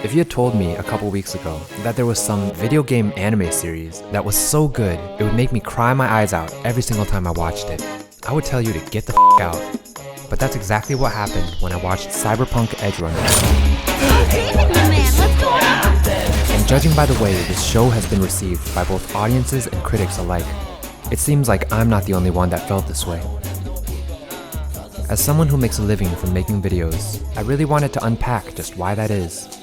If you had told me a couple weeks ago that there was some video game anime series that was so good it would make me cry my eyes out every single time I watched it, I would tell you to get the f*** out. But that's exactly what happened when I watched Cyberpunk Edgerunners. And judging by the way this show has been received by both audiences and critics alike, it seems like I'm not the only one that felt this way. As someone who makes a living from making videos, I really wanted to unpack just why that is.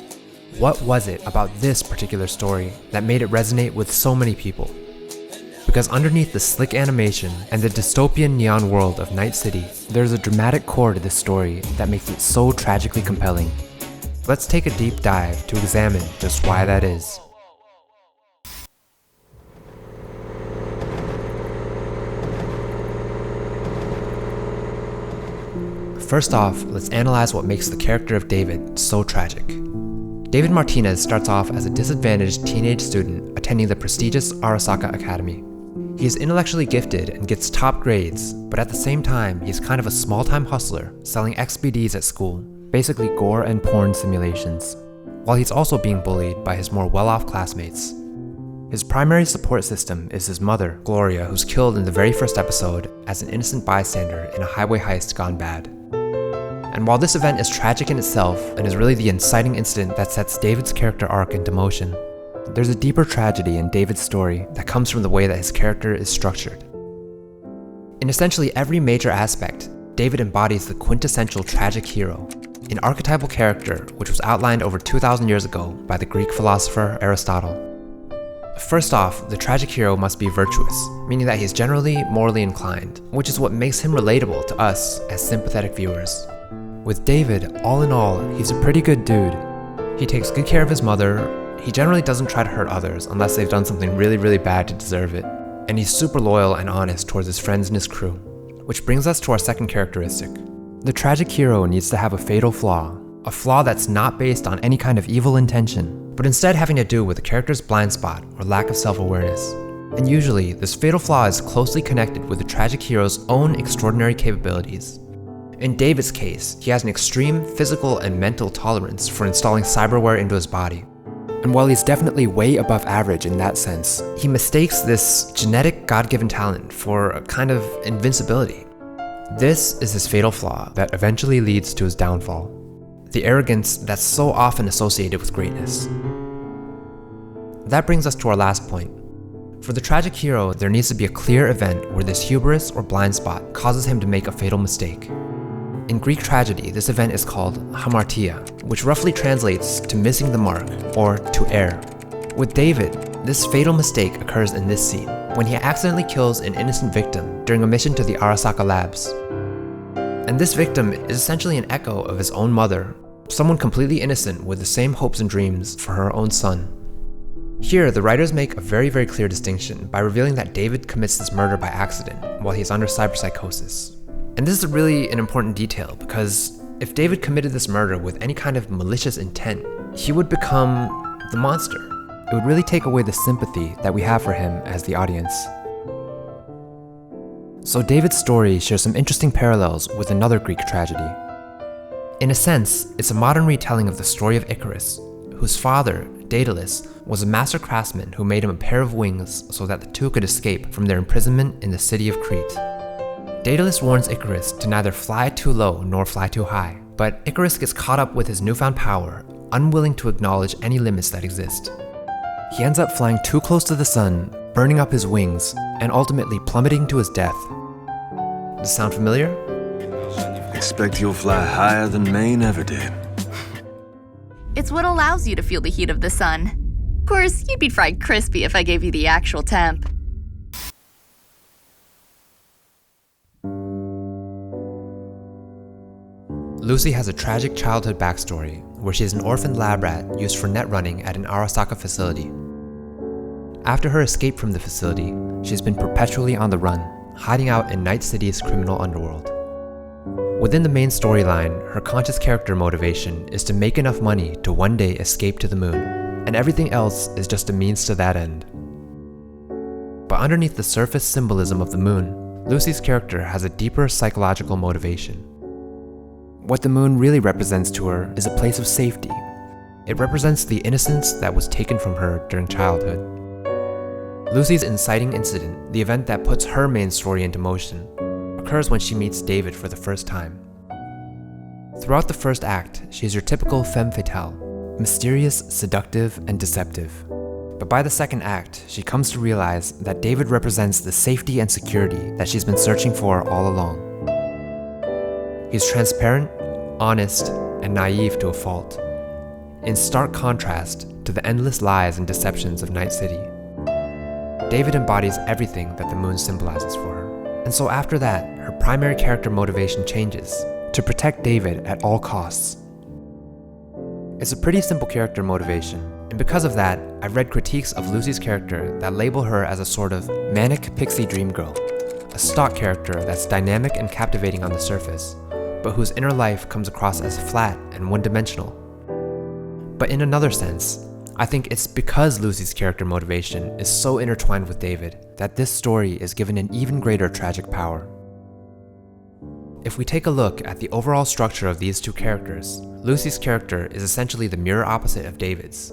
What was it about this particular story that made it resonate with so many people? Because underneath the slick animation and the dystopian neon world of Night City, there's a dramatic core to this story that makes it so tragically compelling. Let's take a deep dive to examine just why that is. First off, let's analyze what makes the character of David so tragic. David Martinez starts off as a disadvantaged teenage student attending the prestigious Arasaka Academy. He is intellectually gifted and gets top grades, but at the same time, he's kind of a small-time hustler selling XBDs at school, basically gore and porn simulations, while he's also being bullied by his more well-off classmates. His primary support system is his mother, Gloria, who's killed in the very first episode as an innocent bystander in a highway heist gone bad. And while this event is tragic in itself and is really the inciting incident that sets David's character arc into motion, there's a deeper tragedy in David's story that comes from the way that his character is structured. In essentially every major aspect, David embodies the quintessential tragic hero, an archetypal character which was outlined over 2,000 years ago by the Greek philosopher Aristotle. First off, the tragic hero must be virtuous, meaning that he's generally morally inclined, which is what makes him relatable to us as sympathetic viewers. With David, all in all, he's a pretty good dude. He takes good care of his mother, he generally doesn't try to hurt others unless they've done something really bad to deserve it, and he's super loyal and honest towards his friends and his crew. Which brings us to our second characteristic. The tragic hero needs to have a fatal flaw, a flaw that's not based on any kind of evil intention, but instead having to do with the character's blind spot or lack of self-awareness. And usually, this fatal flaw is closely connected with the tragic hero's own extraordinary capabilities. In David's case, he has an extreme physical and mental tolerance for installing cyberware into his body. And while he's definitely way above average in that sense, he mistakes this genetic God-given talent for a kind of invincibility. This is his fatal flaw that eventually leads to his downfall. The arrogance that's so often associated with greatness. That brings us to our last point. For the tragic hero, there needs to be a clear event where this hubris or blind spot causes him to make a fatal mistake. In Greek tragedy, this event is called hamartia, which roughly translates to missing the mark, or to err. With David, this fatal mistake occurs in this scene, when he accidentally kills an innocent victim during a mission to the Arasaka labs. And this victim is essentially an echo of his own mother, someone completely innocent with the same hopes and dreams for her own son. Here, the writers make a very clear distinction by revealing that David commits this murder by accident while he's under cyberpsychosis. And this is really an important detail because if David committed this murder with any kind of malicious intent, he would become the monster. It would really take away the sympathy that we have for him as the audience. So David's story shares some interesting parallels with another Greek tragedy. In a sense, it's a modern retelling of the story of Icarus, whose father, Daedalus, was a master craftsman who made him a pair of wings so that the two could escape from their imprisonment in the city of Crete. Daedalus warns Icarus to neither fly too low nor fly too high, but Icarus gets caught up with his newfound power, unwilling to acknowledge any limits that exist. He ends up flying too close to the sun, burning up his wings, and ultimately plummeting to his death. Does this sound familiar? Expect you'll fly higher than Maine ever did. It's what allows you to feel the heat of the sun. Of course, you'd be fried crispy if I gave you the actual temp. Lucy has a tragic childhood backstory where she is an orphaned lab rat used for net running at an Arasaka facility. After her escape from the facility, she's been perpetually on the run, hiding out in Night City's criminal underworld. Within the main storyline, her conscious character motivation is to make enough money to one day escape to the moon, and everything else is just a means to that end. But underneath the surface symbolism of the moon, Lucy's character has a deeper psychological motivation. What the moon really represents to her is a place of safety, It represents the innocence that was taken from her during childhood. Lucy's inciting incident, the event that puts her main story into motion, occurs when she meets David for the first time. Throughout the first act, she is your typical femme fatale, mysterious, seductive, and deceptive. But by the second act, she comes to realize that David represents the safety and security that she's been searching for all along. He's transparent, honest, and naive to a fault, in stark contrast to the endless lies and deceptions of Night City. David embodies everything that the moon symbolizes for her, and so after that, her primary character motivation changes to protect David at all costs. It's a pretty simple character motivation, and because of that, I've read critiques of Lucy's character that label her as a sort of manic pixie dream girl, a stock character that's dynamic and captivating on the surface, but whose inner life comes across as flat and one-dimensional. But in another sense, I think it's because Lucy's character motivation is so intertwined with David that this story is given an even greater tragic power. If we take a look at the overall structure of these two characters, Lucy's character is essentially the mirror opposite of David's.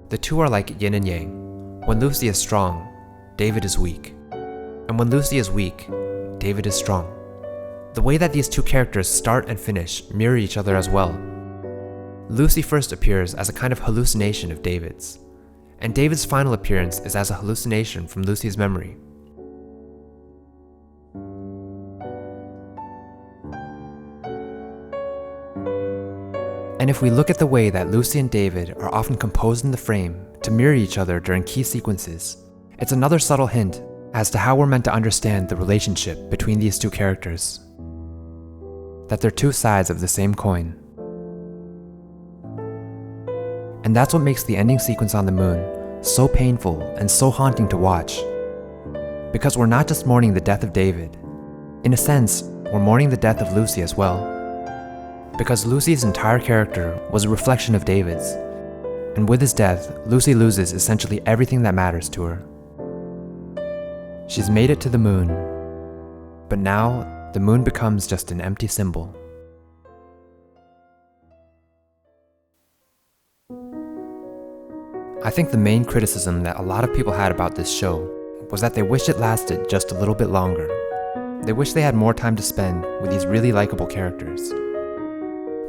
The two are like yin and yang. When Lucy is strong, David is weak. And when Lucy is weak, David is strong. The way that these two characters start and finish mirror each other as well. Lucy first appears as a kind of hallucination of David's, and David's final appearance is as a hallucination from Lucy's memory. And if we look at the way that Lucy and David are often composed in the frame to mirror each other during key sequences, it's another subtle hint as to how we're meant to understand the relationship between these two characters. That they're two sides of the same coin. And that's what makes the ending sequence on the moon so painful and so haunting to watch. Because we're not just mourning the death of David. In a sense, we're mourning the death of Lucy as well. Because Lucy's entire character was a reflection of David's. And with his death, Lucy loses essentially everything that matters to her. She's made it to the moon, but now the moon becomes just an empty symbol. I think the main criticism that a lot of people had about this show was that they wished it lasted just a little bit longer. They wish they had more time to spend with these really likable characters.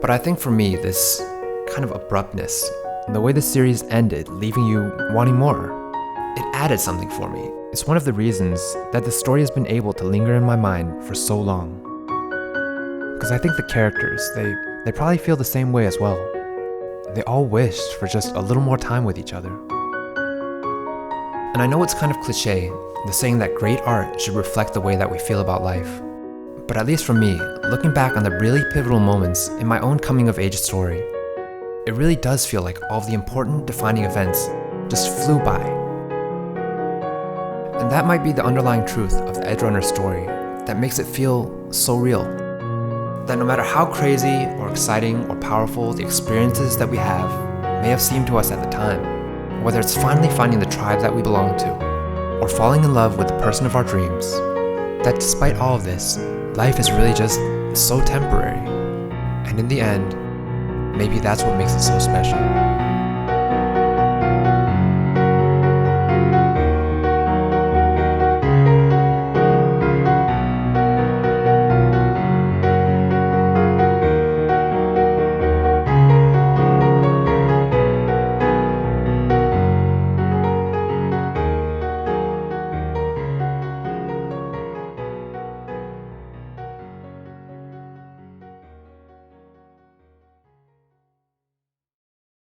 But I think for me, this kind of abruptness, and the way the series ended, leaving you wanting more, it added something for me. It's one of the reasons that the story has been able to linger in my mind for so long. Because I think the characters, they probably feel the same way as well. They all wished for just a little more time with each other. And I know it's kind of cliche, the saying that great art should reflect the way that we feel about life. But at least for me, looking back on the really pivotal moments in my own coming-of-age story, it really does feel like all of the important defining events just flew by. And that might be the underlying truth of the Edgerunners story that makes it feel so real. That no matter how crazy or exciting or powerful the experiences that we have may have seemed to us at the time, whether it's finally finding the tribe that we belong to, or falling in love with the person of our dreams, that despite all of this, life is really just so temporary. And in the end, maybe that's what makes it so special.